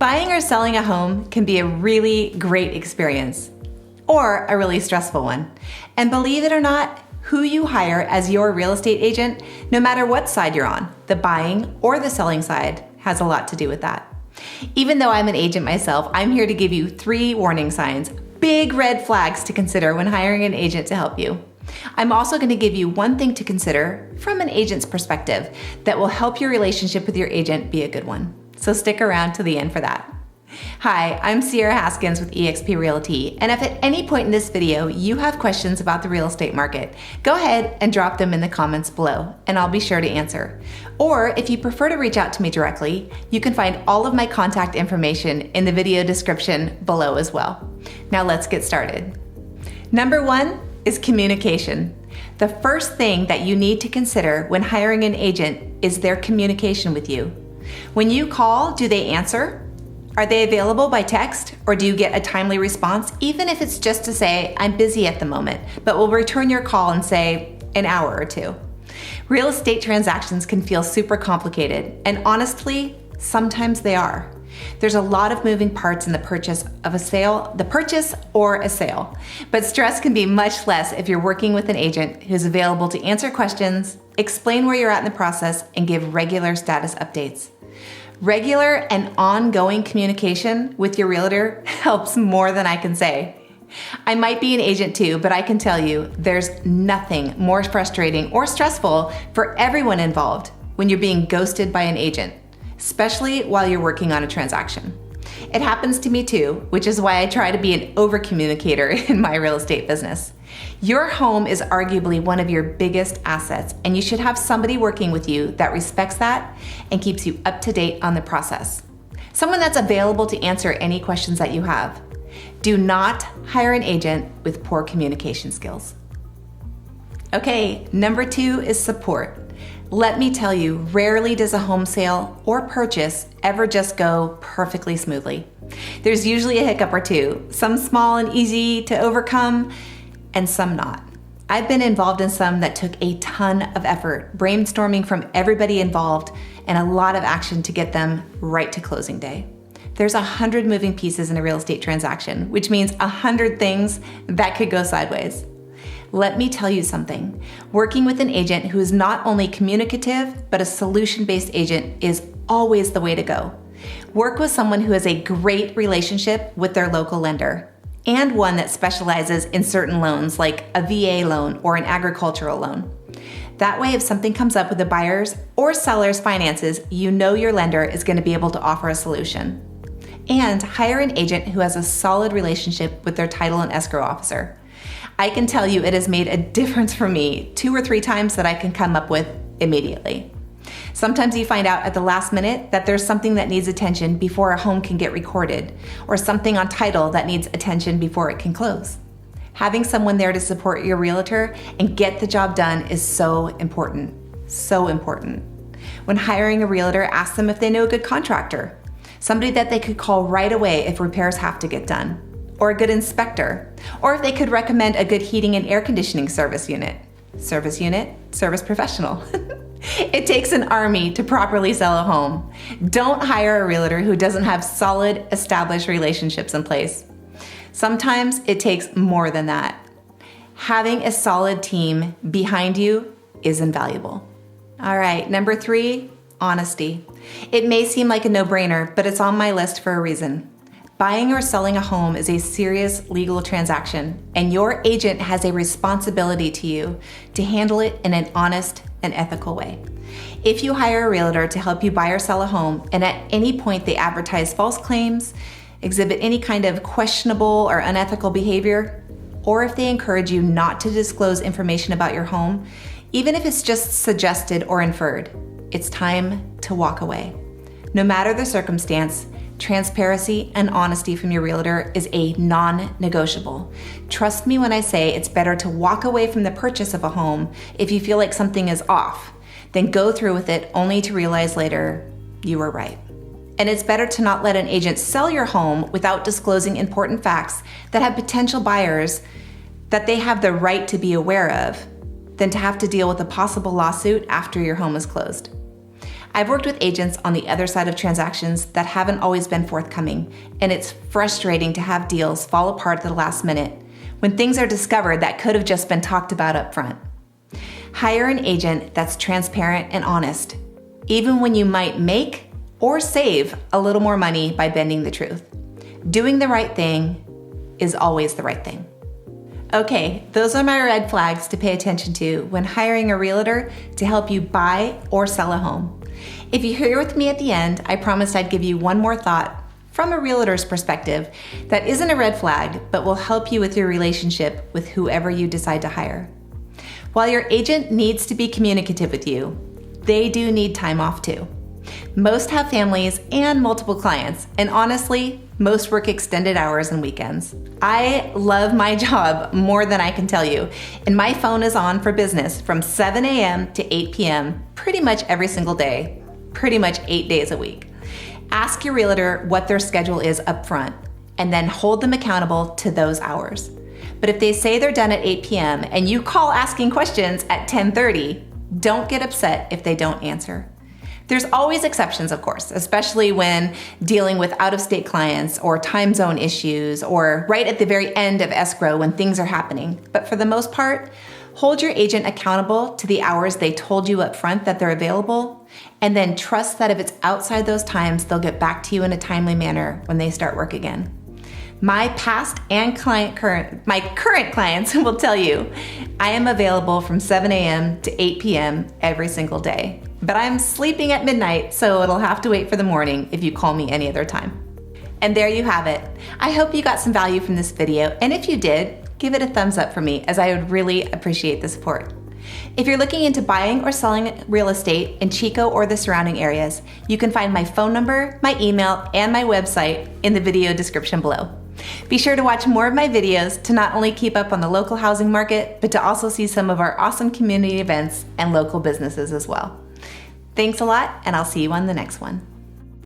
Buying or selling a home can be a really great experience or a really stressful one. And believe it or not, who you hire as your real estate agent, no matter what side you're on, the buying or the selling side, has a lot to do with that. Even though I'm an agent myself, I'm here to give you 3 warning signs, big red flags to consider when hiring an agent to help you. I'm also going to give you one thing to consider from an agent's perspective that will help your relationship with your agent be a good one. So stick around to the end for that. Hi, I'm Sierra Haskins with eXp Realty, and if at any point in this video you have questions about the real estate market, go ahead and drop them in the comments below, and I'll be sure to answer. Or if you prefer to reach out to me directly, you can find all of my contact information in the video description below as well. Now let's get started. Number 1 is communication. The first thing that you need to consider when hiring an agent is their communication with you. When you call, do they answer? Are they available by text, or do you get a timely response, even if it's just to say, I'm busy at the moment, but will return your call in, say, an hour or 2? Real estate transactions can feel super complicated, and honestly, sometimes they are. There's a lot of moving parts in the purchase or a sale, but stress can be much less if you're working with an agent who's available to answer questions, explain where you're at in the process, and give regular status updates. Regular and ongoing communication with your realtor helps more than I can say. I might be an agent too, but I can tell you there's nothing more frustrating or stressful for everyone involved when you're being ghosted by an agent, especially while you're working on a transaction. It happens to me too, which is why I try to be an over-communicator in my real estate business. Your home is arguably one of your biggest assets, and you should have somebody working with you that respects that and keeps you up to date on the process. Someone that's available to answer any questions that you have. Do not hire an agent with poor communication skills. Okay, number 2 is support. Let me tell you, rarely does a home sale or purchase ever just go perfectly smoothly. There's usually a hiccup or 2, some small and easy to overcome, and some not. I've been involved in some that took a ton of effort, brainstorming from everybody involved, and a lot of action to get them right to closing day. There's 100 moving pieces in a real estate transaction, which means 100 things that could go sideways. Let me tell you something. Working with an agent who is not only communicative, but a solution-based agent is always the way to go. Work with someone who has a great relationship with their local lender, and one that specializes in certain loans like a VA loan or an agricultural loan. That way, if something comes up with the buyer's or seller's finances, you know your lender is going to be able to offer a solution. And hire an agent who has a solid relationship with their title and escrow officer. I can tell you it has made a difference for me 2 or 3 times that I can come up with immediately. Sometimes you find out at the last minute that there's something that needs attention before a home can get recorded, or something on title that needs attention before it can close. Having someone there to support your realtor and get the job done is so important, so important. When hiring a realtor, ask them if they know a good contractor, somebody that they could call right away if repairs have to get done, or a good inspector, or if they could recommend a good heating and air conditioning service unit. Service unit, service professional. It takes an army to properly sell a home. Don't hire a realtor who doesn't have solid, established relationships in place. Sometimes it takes more than that. Having a solid team behind you is invaluable. All right, number 3, honesty. It may seem like a no-brainer, but it's on my list for a reason. Buying or selling a home is a serious legal transaction, and your agent has a responsibility to you to handle it in an honest and ethical way. If you hire a realtor to help you buy or sell a home, and at any point they advertise false claims, exhibit any kind of questionable or unethical behavior, or if they encourage you not to disclose information about your home, even if it's just suggested or inferred, it's time to walk away. No matter the circumstance, transparency and honesty from your realtor is a non-negotiable. Trust me when I say it's better to walk away from the purchase of a home if you feel like something is off, than go through with it only to realize later you were right. And it's better to not let an agent sell your home without disclosing important facts that have potential buyers that they have the right to be aware of, than to have to deal with a possible lawsuit after your home is closed. I've worked with agents on the other side of transactions that haven't always been forthcoming, and it's frustrating to have deals fall apart at the last minute when things are discovered that could have just been talked about up front. Hire an agent that's transparent and honest, even when you might make or save a little more money by bending the truth. Doing the right thing is always the right thing. Okay, those are my red flags to pay attention to when hiring a realtor to help you buy or sell a home. If you're here with me at the end, I promised I'd give you one more thought from a realtor's perspective that isn't a red flag, but will help you with your relationship with whoever you decide to hire. While your agent needs to be communicative with you, they do need time off too. Most have families and multiple clients, and honestly, most work extended hours and weekends. I love my job more than I can tell you, and my phone is on for business from 7 a.m. to 8 p.m. pretty much every single day, pretty much 8 days a week. Ask your realtor what their schedule is up front, and then hold them accountable to those hours. But if they say they're done at 8 p.m. and you call asking questions at 10:30, don't get upset if they don't answer. There's always exceptions, of course, especially when dealing with out-of-state clients or time zone issues or right at the very end of escrow when things are happening. But for the most part, hold your agent accountable to the hours they told you up front that they're available, and then trust that if it's outside those times, they'll get back to you in a timely manner when they start work again. My past and my current clients will tell you I am available from 7 a.m. to 8 p.m. every single day. But I'm sleeping at midnight, so it'll have to wait for the morning if you call me any other time. And there you have it. I hope you got some value from this video, and if you did, give it a thumbs up for me, as I would really appreciate the support. If you're looking into buying or selling real estate in Chico or the surrounding areas, you can find my phone number, my email, and my website in the video description below. Be sure to watch more of my videos to not only keep up on the local housing market, but to also see some of our awesome community events and local businesses as well. Thanks a lot, and I'll see you on the next one.